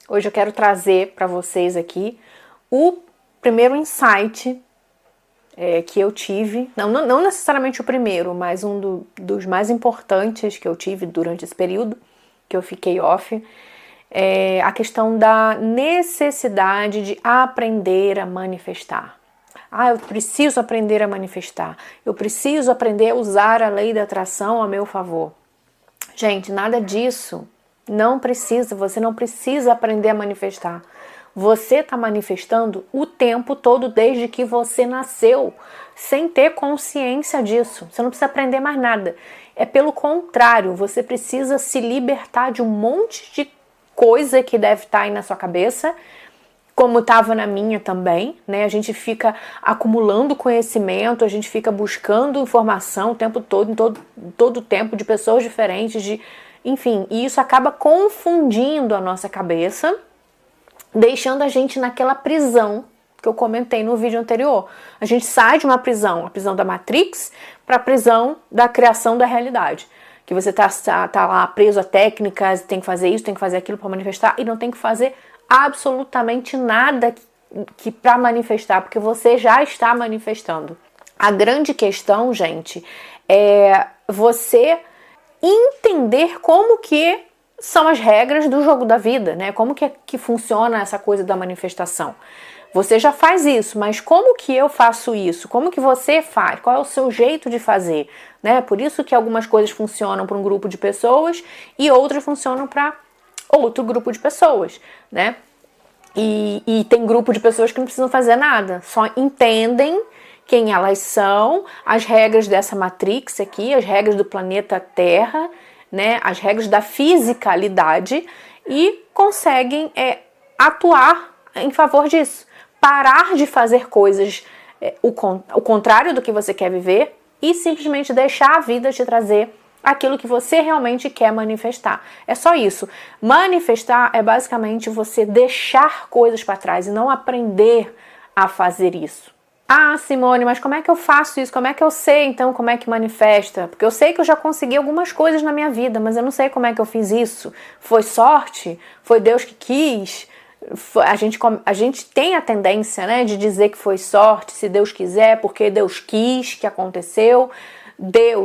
Hoje eu quero trazer para vocês aqui o primeiro insight que eu tive, não necessariamente o primeiro, mas dos mais importantes que eu tive durante esse período que eu fiquei off, a questão da necessidade de aprender a manifestar. Eu preciso aprender a manifestar, eu preciso aprender a usar a lei da atração a meu favor. Gente, nada disso, você não precisa aprender a manifestar. Você está manifestando o tempo todo desde que você nasceu, sem ter consciência disso. Você não precisa aprender mais nada. É pelo contrário, você precisa se libertar de um monte de coisa que deve estar aí na sua cabeça, como estava na minha também, né? A gente fica acumulando conhecimento, a gente fica buscando informação o tempo todo, em todo o tempo, de pessoas diferentes, enfim, e isso acaba confundindo a nossa cabeça, deixando a gente naquela prisão que eu comentei no vídeo anterior. A gente sai de uma prisão, a prisão da Matrix, para a prisão da criação da realidade. Que você tá lá preso a técnicas, tem que fazer isso, tem que fazer aquilo para manifestar, e não tem que fazer absolutamente nada para manifestar, porque você já está manifestando. A grande questão, gente, é você entender como que são as regras do jogo da vida, né? Como que funciona essa coisa da manifestação. Você já faz isso, mas como que eu faço isso? Como que você faz? Qual é o seu jeito de fazer? Né? Por isso que algumas coisas funcionam para um grupo de pessoas e outras funcionam para outro grupo de pessoas, né? E tem grupo de pessoas que não precisam fazer nada, só entendem quem elas são, as regras dessa Matrix aqui, as regras do planeta Terra, né, as regras da fisicalidade, e conseguem atuar em favor disso. Parar de fazer coisas o contrário do que você quer viver e simplesmente deixar a vida te trazer aquilo que você realmente quer manifestar. É só isso. Manifestar é basicamente você deixar coisas para trás e não aprender a fazer isso. Simone, mas como é que eu faço isso? Como é que eu sei, então, como é que manifesta? Porque eu sei que eu já consegui algumas coisas na minha vida, mas eu não sei como é que eu fiz isso. Foi sorte? Foi Deus que quis? A gente tem a tendência, né, de dizer que foi sorte, se Deus quiser, porque Deus quis que aconteceu.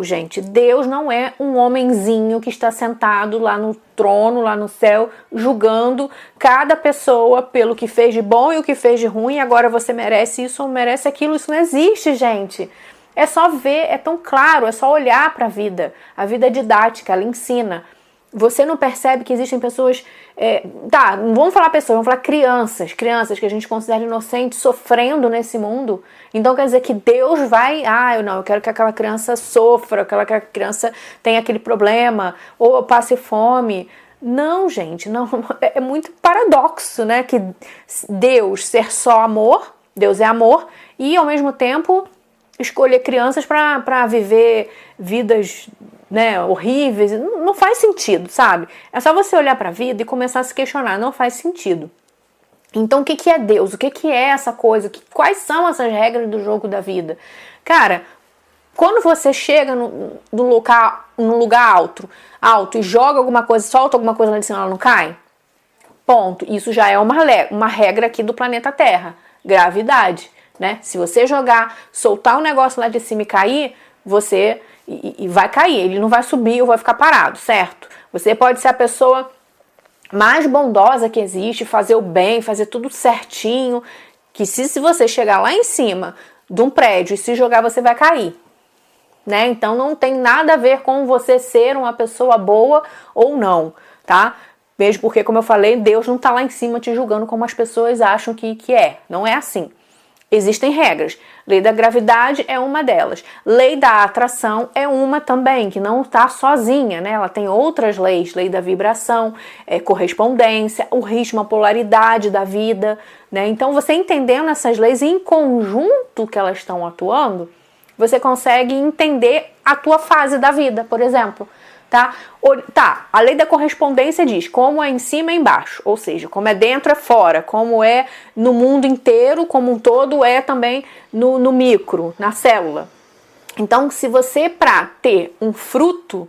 Gente, Deus não é um homenzinho que está sentado lá no trono, lá no céu, julgando cada pessoa pelo que fez de bom e o que fez de ruim, e agora você merece isso ou merece aquilo. Isso não existe, gente. É só ver, é tão claro, é só olhar para a vida. A vida é didática, ela ensina. Você não percebe que existem pessoas... não vamos falar pessoas, vamos falar crianças que a gente considera inocentes, sofrendo nesse mundo. Então quer dizer que Deus vai... eu quero que aquela criança sofra, que aquela criança tenha aquele problema, ou passe fome. Não, gente, não. É muito paradoxo, né? Que Deus ser só amor, Deus é amor, e ao mesmo tempo escolher crianças para viver vidas, né, horríveis. Não faz sentido, sabe? É só você olhar para a vida e começar a se questionar. Não faz sentido. Então, o que é Deus? O que é essa coisa? Quais são essas regras do jogo da vida? Cara, quando você chega num lugar alto e joga alguma coisa, solta alguma coisa lá de cima, ela não cai? Ponto. Isso já é uma regra aqui do planeta Terra. Gravidade, né? Se você soltar um negócio lá de cima e cair, você... E vai cair, ele não vai subir ou vai ficar parado, certo? Você pode ser a pessoa mais bondosa que existe, fazer o bem, fazer tudo certinho, que se você chegar lá em cima de um prédio e se jogar, você vai cair, né? Então não tem nada a ver com você ser uma pessoa boa ou não, tá? Mesmo porque, como eu falei, Deus não tá lá em cima te julgando como as pessoas acham que é. Não é assim. Existem regras. Lei da gravidade é uma delas. Lei da atração é uma também, que não está sozinha, né? Ela tem outras leis. Lei da vibração, correspondência, o ritmo, a polaridade da vida, né? Então, você entendendo essas leis em conjunto que elas estão atuando, você consegue entender a tua fase da vida, por exemplo. Tá? A lei da correspondência diz como é em cima e embaixo, ou seja, como é dentro é fora, como é no mundo inteiro, como um todo, é também no micro, na célula. Então, se você, para ter um fruto,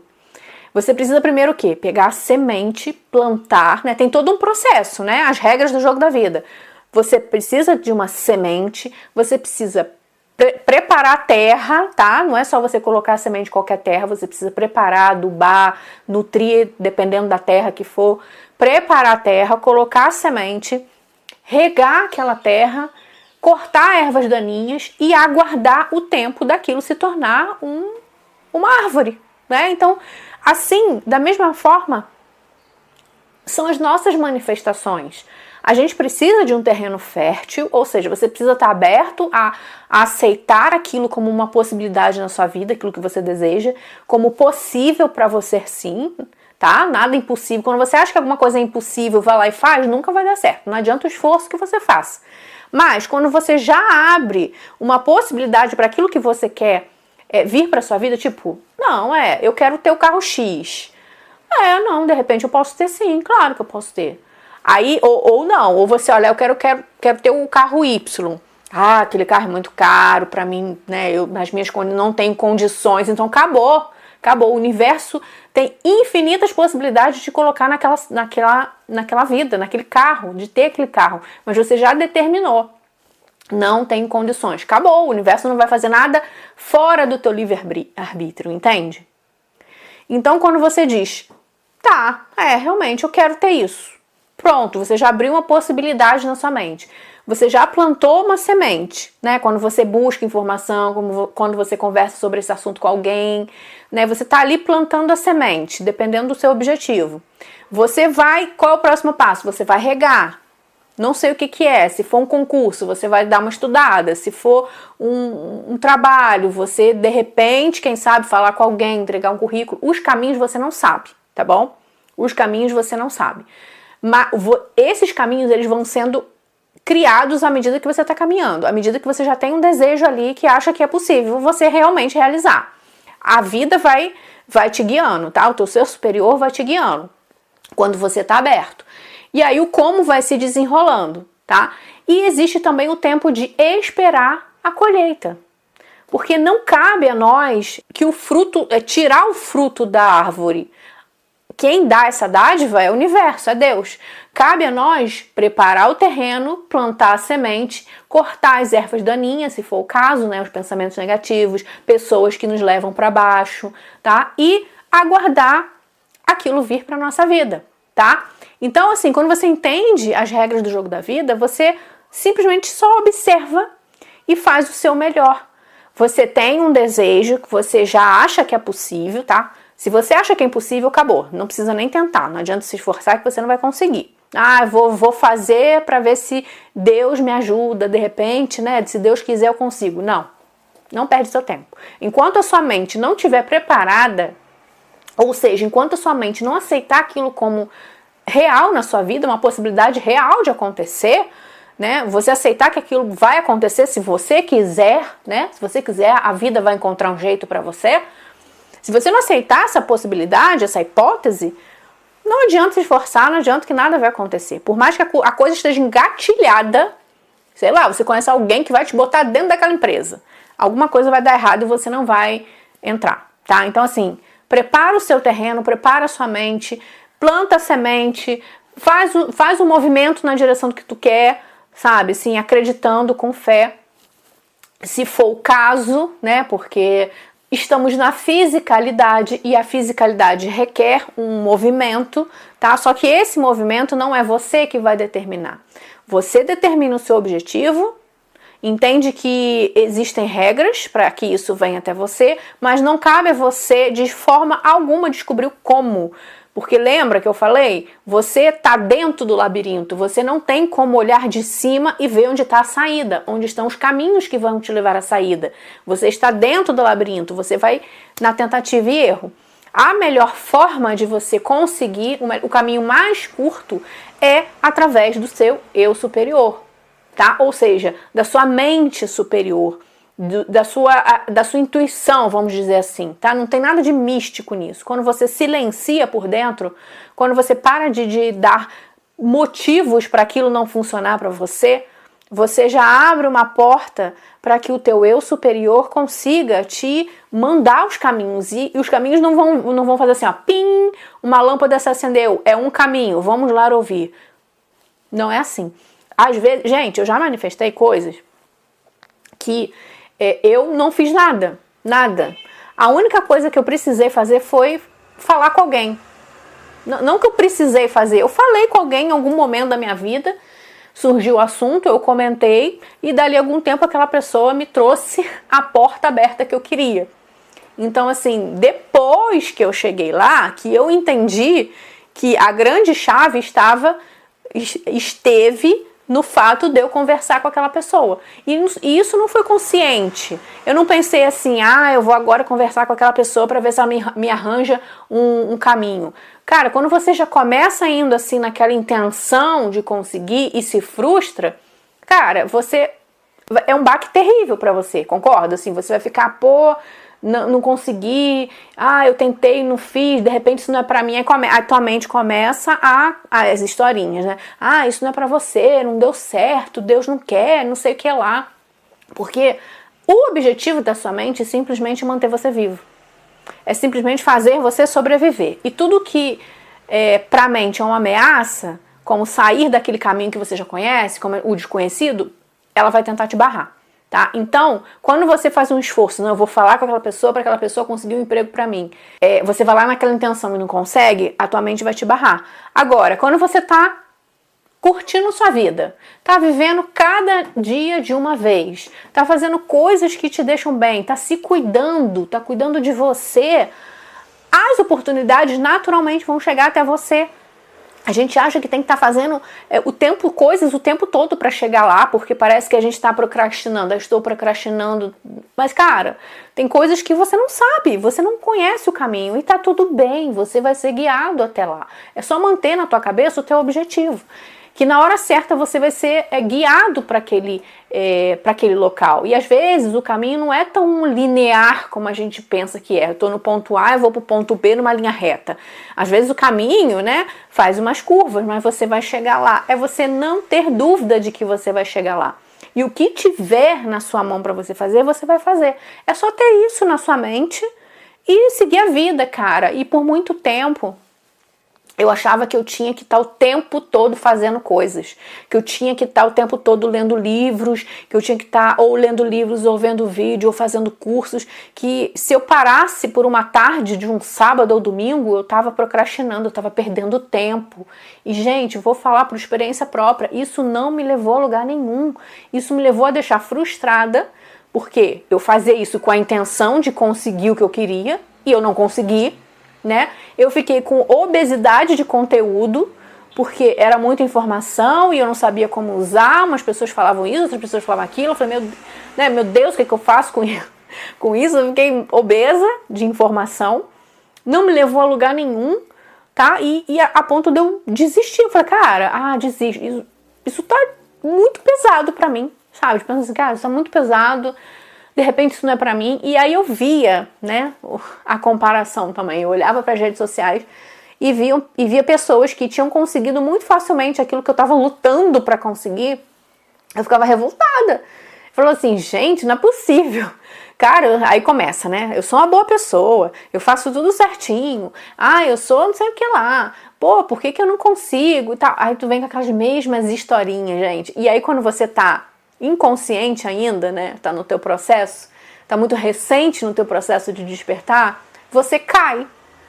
Você precisa primeiro o quê? Pegar a semente, plantar, né? Tem todo um processo, né? As regras do jogo da vida. Você precisa de uma semente, você precisa preparar a terra, tá? Não é só você colocar a semente em qualquer terra, você precisa preparar, adubar, nutrir, dependendo da terra que for. Preparar a terra, colocar a semente, regar aquela terra, cortar ervas daninhas e aguardar o tempo daquilo se tornar uma árvore, né? Então, assim, da mesma forma, são as nossas manifestações. A gente precisa de um terreno fértil, ou seja, você precisa estar aberto a aceitar aquilo como uma possibilidade na sua vida, aquilo que você deseja, como possível para você sim, tá? Nada impossível. Quando você acha que alguma coisa é impossível, vai lá e faz, nunca vai dar certo. Não adianta o esforço que você faça. Mas quando você já abre uma possibilidade para aquilo que você quer vir para sua vida, tipo, não, eu quero ter o carro X. Não, de repente eu posso ter sim, claro que eu posso ter. Aí, ou não, ou você olha, eu quero ter o carro Y. Ah, aquele carro é muito caro para mim, né? Nas minhas condições não tenho condições, então acabou. O universo tem infinitas possibilidades de colocar naquela vida, naquele carro, de ter aquele carro. Mas você já determinou. Não tem condições. Acabou, o universo não vai fazer nada fora do teu livre-arbítrio, entende? Então, quando você diz, tá, realmente eu quero ter isso. Pronto, você já abriu uma possibilidade na sua mente. Você já plantou uma semente, né? Quando você busca informação, quando você conversa sobre esse assunto com alguém, né? Você está ali plantando a semente, dependendo do seu objetivo. Qual é o próximo passo? Você vai regar. Não sei o que é. Se for um concurso, você vai dar uma estudada. Se for um trabalho, você, de repente, quem sabe, falar com alguém, entregar um currículo. Os caminhos você não sabe, tá bom? Os caminhos você não sabe. Mas esses caminhos, eles vão sendo criados à medida que você está caminhando, à medida que você já tem um desejo ali que acha que é possível você realmente realizar. A vida vai te guiando, tá? O teu ser superior vai te guiando quando você está aberto. E aí o como vai se desenrolando, tá? E existe também o tempo de esperar a colheita. Porque não cabe a nós que tirar o fruto da árvore. Quem dá essa dádiva é o universo, é Deus. Cabe a nós preparar o terreno, plantar a semente, cortar as ervas daninhas, se for o caso, né, os pensamentos negativos, pessoas que nos levam para baixo, tá? E aguardar aquilo vir para nossa vida, tá? Então, assim, quando você entende as regras do jogo da vida, você simplesmente só observa e faz o seu melhor. Você tem um desejo que você já acha que é possível, tá? Se você acha que é impossível, acabou. Não precisa nem tentar. Não adianta se esforçar que você não vai conseguir. Vou fazer para ver se Deus me ajuda, de repente, né? Se Deus quiser, eu consigo. Não perde seu tempo. Enquanto a sua mente não estiver preparada, ou seja, enquanto a sua mente não aceitar aquilo como real na sua vida, uma possibilidade real de acontecer, né? Você aceitar que aquilo vai acontecer se você quiser, né? Se você quiser, a vida vai encontrar um jeito para você. Se você não aceitar essa possibilidade, essa hipótese, não adianta se esforçar, não adianta que nada vai acontecer. Por mais que a coisa esteja engatilhada, sei lá, você conhece alguém que vai te botar dentro daquela empresa. Alguma coisa vai dar errado e você não vai entrar, tá? Então, assim, prepara o seu terreno, prepara a sua mente, planta a semente, faz o movimento na direção do que tu quer, sabe? Assim, acreditando com fé, se for o caso, né? Porque estamos na fisicalidade e a fisicalidade requer um movimento, tá? Só que esse movimento não é você que vai determinar. Você determina o seu objetivo, entende que existem regras para que isso venha até você, mas não cabe a você de forma alguma descobrir o como. Porque lembra que eu falei? Você está dentro do labirinto, você não tem como olhar de cima e ver onde está a saída, onde estão os caminhos que vão te levar à saída. Você está dentro do labirinto, você vai na tentativa e erro. A melhor forma de você conseguir o caminho mais curto é através do seu eu superior, tá? Ou seja, da sua mente superior, da sua intuição, vamos dizer assim, tá? Não tem nada de místico nisso. Quando você silencia por dentro, quando você para de dar motivos para aquilo não funcionar para você, você já abre uma porta para que o teu eu superior consiga te mandar os caminhos. E os caminhos não vão fazer assim, ó, pim, uma lâmpada se acendeu, é um caminho, vamos lá ouvir. Não é assim. Às vezes, gente, eu já manifestei coisas que eu não fiz nada. A única coisa que eu precisei fazer foi falar com alguém. Não que eu precisei fazer, eu falei com alguém em algum momento da minha vida, surgiu o assunto, eu comentei e dali a algum tempo aquela pessoa me trouxe a porta aberta que eu queria. Então, assim, depois que eu cheguei lá, que eu entendi que a grande chave esteve no fato de eu conversar com aquela pessoa. E isso não foi consciente. Eu não pensei assim, eu vou agora conversar com aquela pessoa para ver se ela me arranja um caminho. Cara, quando você já começa indo assim naquela intenção de conseguir e se frustra, cara, é um baque terrível para você, concorda? Assim, você vai ficar, não consegui, eu tentei, não fiz, de repente isso não é pra mim, aí tua mente começa as historinhas, né? Isso não é pra você, não deu certo, Deus não quer, não sei o que lá. Porque o objetivo da sua mente é simplesmente manter você vivo. É simplesmente fazer você sobreviver. E tudo que pra mente é uma ameaça, como sair daquele caminho que você já conhece, como o desconhecido, ela vai tentar te barrar. Tá? Então, quando você faz um esforço, eu vou falar com aquela pessoa para aquela pessoa conseguir um emprego para mim, você vai lá naquela intenção e não consegue, a tua mente vai te barrar. Agora, quando você tá curtindo sua vida, tá vivendo cada dia de uma vez, tá fazendo coisas que te deixam bem, tá se cuidando, tá cuidando de você, as oportunidades naturalmente vão chegar até você. A gente acha que tem que estar fazendo coisas o tempo todo para chegar lá, porque parece que a gente está procrastinando. Eu estou procrastinando. Mas, cara, tem coisas que você não sabe, você não conhece o caminho e tá tudo bem, você vai ser guiado até lá. É só manter na tua cabeça o teu objetivo. Que na hora certa você vai ser guiado para aquele local. E às vezes o caminho não é tão linear como a gente pensa que é. Eu estou no ponto A, eu vou para o ponto B numa linha reta. Às vezes o caminho, faz umas curvas, mas você vai chegar lá. É você não ter dúvida de que você vai chegar lá. E o que tiver na sua mão para você vai fazer. É só ter isso na sua mente e seguir a vida, cara. E por muito tempo eu achava que eu tinha que estar o tempo todo fazendo coisas, que eu tinha que estar o tempo todo lendo livros, que eu tinha que estar ou lendo livros, ou vendo vídeo, ou fazendo cursos, que se eu parasse por uma tarde de um sábado ou domingo, eu estava procrastinando, eu estava perdendo tempo. E, gente, vou falar por experiência própria, isso não me levou a lugar nenhum. Isso me levou a deixar frustrada, porque eu fazia isso com a intenção de conseguir o que eu queria, e eu não consegui. Eu fiquei com obesidade de conteúdo, porque era muita informação e eu não sabia como usar. Umas pessoas falavam isso, outras pessoas falavam aquilo. Eu falei, meu Deus, o que eu faço com isso? Eu fiquei obesa de informação. Não me levou a lugar nenhum, tá? E a ponto de eu desistir. Eu falei, cara, desisto. Isso tá muito pesado pra mim, sabe? Pensando assim, cara, isso tá muito pesado. De repente isso não é pra mim. E aí eu via, a comparação também. Eu olhava para as redes sociais e via pessoas que tinham conseguido muito facilmente aquilo que eu tava lutando para conseguir. Eu ficava revoltada. Falou assim, gente, não é possível. Cara, aí começa, Eu sou uma boa pessoa, eu faço tudo certinho. Eu sou não sei o que lá. Por que eu não consigo? E tal. Aí tu vem com aquelas mesmas historinhas, gente. E aí quando você tá inconsciente ainda, tá no teu processo, tá muito recente no teu processo de despertar, você cai,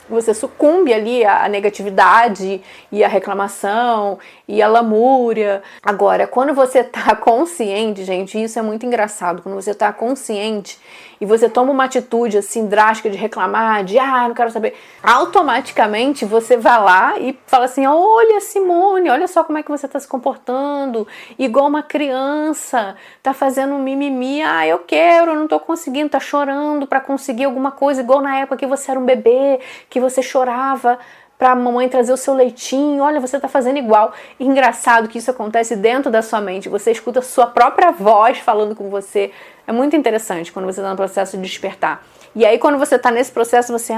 você sucumbe ali à negatividade e à reclamação e à lamúria. Agora, quando você tá consciente, gente, isso é muito engraçado, quando você tá consciente e você toma uma atitude assim drástica de reclamar, de não quero saber, automaticamente você vai lá e fala assim, olha Simone, olha só como é que você tá se comportando, igual uma criança, tá fazendo mimimi, eu quero, eu não tô conseguindo, tá chorando pra conseguir alguma coisa, igual na época que você era um bebê, que você chorava pra mamãe trazer o seu leitinho, olha, você tá fazendo igual. E engraçado que isso acontece dentro da sua mente, você escuta a sua própria voz falando com você. É muito interessante quando você tá no processo de despertar. E aí quando você tá nesse processo, você,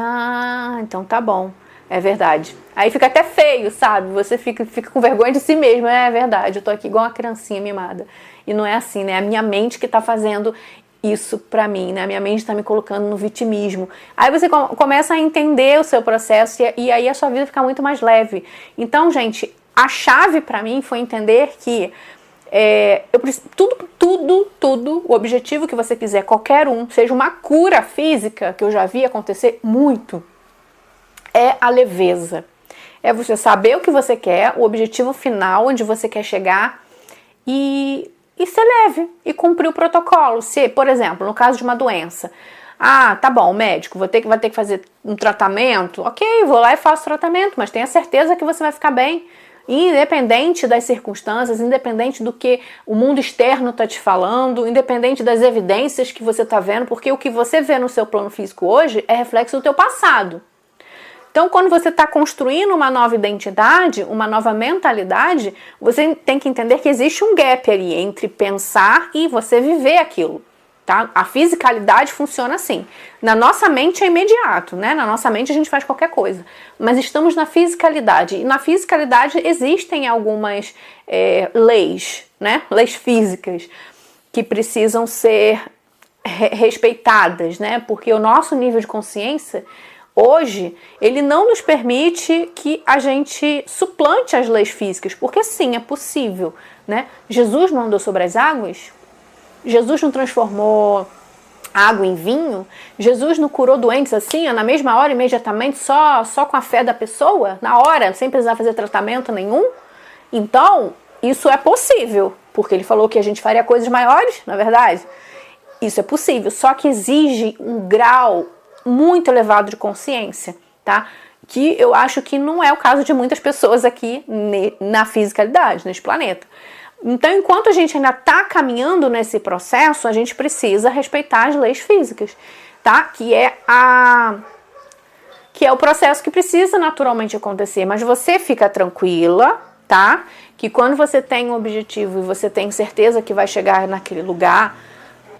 então tá bom. É verdade. Aí fica até feio, sabe? Você fica com vergonha de si mesmo. É verdade, eu tô aqui igual uma criancinha mimada. E não é assim, né? É a minha mente que tá fazendo isso pra mim, né? A minha mente tá me colocando no vitimismo. Aí você começa a entender o seu processo e aí a sua vida fica muito mais leve. Então, gente, a chave pra mim foi entender que eu preciso, tudo, o objetivo que você quiser, qualquer um, seja uma cura física, que eu já vi acontecer muito, é a leveza. É você saber o que você quer, o objetivo final, onde você quer chegar e ser leve e cumprir o protocolo. Se, por exemplo, no caso de uma doença, tá bom, o médico, vai ter que fazer um tratamento, ok, vou lá e faço tratamento, mas tenha certeza que você vai ficar bem. Independente das circunstâncias, independente do que o mundo externo está te falando, independente das evidências que você está vendo, porque o que você vê no seu plano físico hoje é reflexo do teu passado. Então, quando você está construindo uma nova identidade, uma nova mentalidade, você tem que entender que existe um gap ali entre pensar e você viver aquilo. Tá? A fisicalidade funciona assim. Na nossa mente é imediato, né? Na nossa mente a gente faz qualquer coisa. Mas estamos na fisicalidade. E na fisicalidade existem algumas leis, né? Leis físicas que precisam ser respeitadas, né? Porque o nosso nível de consciência hoje, ele não nos permite que a gente suplante as leis físicas, porque sim, é possível, né? Jesus não andou sobre as águas? Jesus não transformou água em vinho? Jesus não curou doentes assim, na mesma hora, imediatamente, só com a fé da pessoa? Na hora, sem precisar fazer tratamento nenhum? Então, isso é possível, porque ele falou que a gente faria coisas maiores, na verdade. Isso é possível, só que exige um grau muito elevado de consciência, tá? Que eu acho que não é o caso de muitas pessoas aqui na fisicalidade, nesse planeta. Então, enquanto a gente ainda está caminhando nesse processo, a gente precisa respeitar as leis físicas, tá? Que é o processo que precisa naturalmente acontecer. Mas você fica tranquila, tá? Que quando você tem um objetivo e você tem certeza que vai chegar naquele lugar,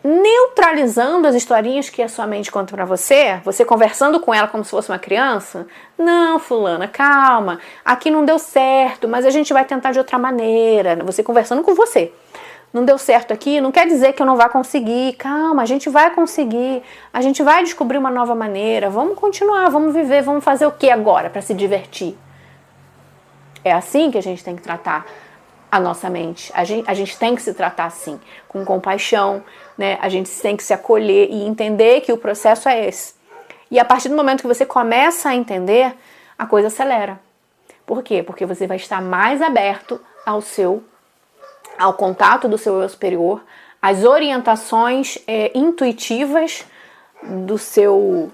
neutralizando as historinhas que a sua mente conta pra você conversando com ela como se fosse uma criança, não, fulana, calma, aqui não deu certo, mas a gente vai tentar de outra maneira, você conversando com você, não deu certo aqui, não quer dizer que eu não vá conseguir, calma, a gente vai conseguir, a gente vai descobrir uma nova maneira, vamos continuar, vamos viver, vamos fazer o que agora para se divertir? É assim que a gente tem que tratar a nossa mente. A gente tem que se tratar assim, com compaixão, né? A gente tem que se acolher e entender que o processo é esse. E a partir do momento que você começa a entender, a coisa acelera. Por quê? Porque você vai estar mais aberto ao contato do seu eu superior, às orientações intuitivas do seu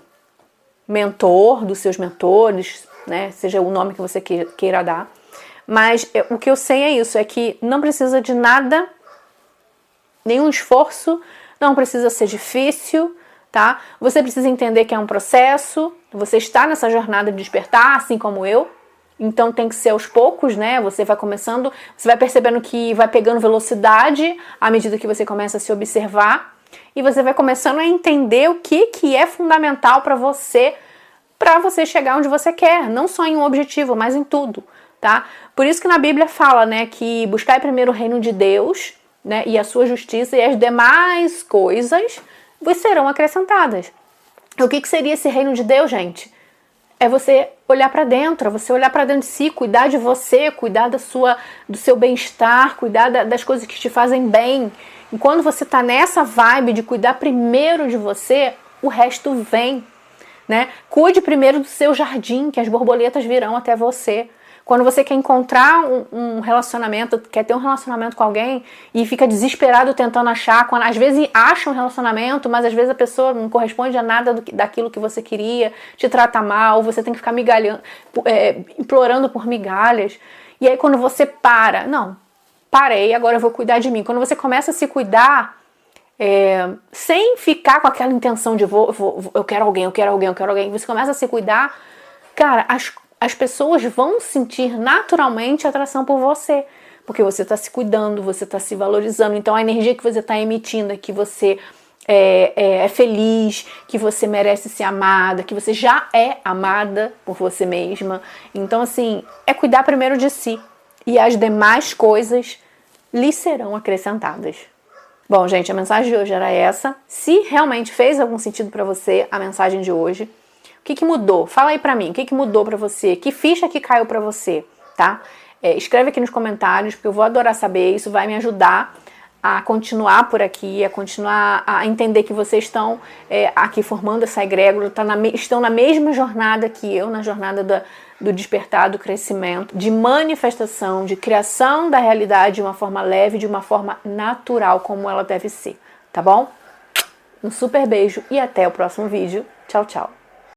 mentor, dos seus mentores, né? Seja o nome que você queira dar. Mas o que eu sei é isso, é que não precisa de nada, nenhum esforço, não precisa ser difícil, tá? Você precisa entender que é um processo, você está nessa jornada de despertar, assim como eu, então tem que ser aos poucos, né? Você vai começando, você vai percebendo que vai pegando velocidade à medida que você começa a se observar e você vai começando a entender o que é fundamental para você chegar onde você quer, não só em um objetivo, mas em tudo. Tá? Por isso que na Bíblia fala, né, que buscai primeiro o reino de Deus, né, e a sua justiça, e as demais coisas vos serão acrescentadas. O que seria esse reino de Deus, gente? É você olhar para dentro, é você olhar para dentro de si, cuidar de você, cuidar do seu bem-estar, cuidar das coisas que te fazem bem. E quando você está nessa vibe de cuidar primeiro de você, o resto vem, né? Cuide primeiro do seu jardim, que as borboletas virão até você. Quando você quer encontrar um relacionamento, quer ter um relacionamento com alguém e fica desesperado tentando achar, às vezes acha um relacionamento, mas às vezes a pessoa não corresponde a nada daquilo que você queria, te trata mal, você tem que ficar implorando por migalhas. E aí quando você parei, agora eu vou cuidar de mim. Quando você começa a se cuidar, sem ficar com aquela intenção de eu quero alguém, você começa a se cuidar, cara, as pessoas vão sentir naturalmente atração por você, porque você está se cuidando, você está se valorizando. Então a energia que você está emitindo é que você é feliz, que você merece ser amada, que você já é amada por você mesma. Então, assim, é cuidar primeiro de si. E as demais coisas lhe serão acrescentadas. Bom, gente, a mensagem de hoje era essa. Se realmente fez algum sentido para você a mensagem de hoje, o que mudou? Fala aí pra mim, o que mudou pra você? Que ficha que caiu pra você, tá? Escreve aqui nos comentários, porque eu vou adorar saber. Isso vai me ajudar a continuar por aqui, a continuar a entender que vocês estão aqui formando essa egrégora, estão na mesma jornada que eu, na jornada do despertar, do crescimento, de manifestação, de criação da realidade de uma forma leve, de uma forma natural, como ela deve ser, tá bom? Um super beijo e até o próximo vídeo. Tchau, tchau!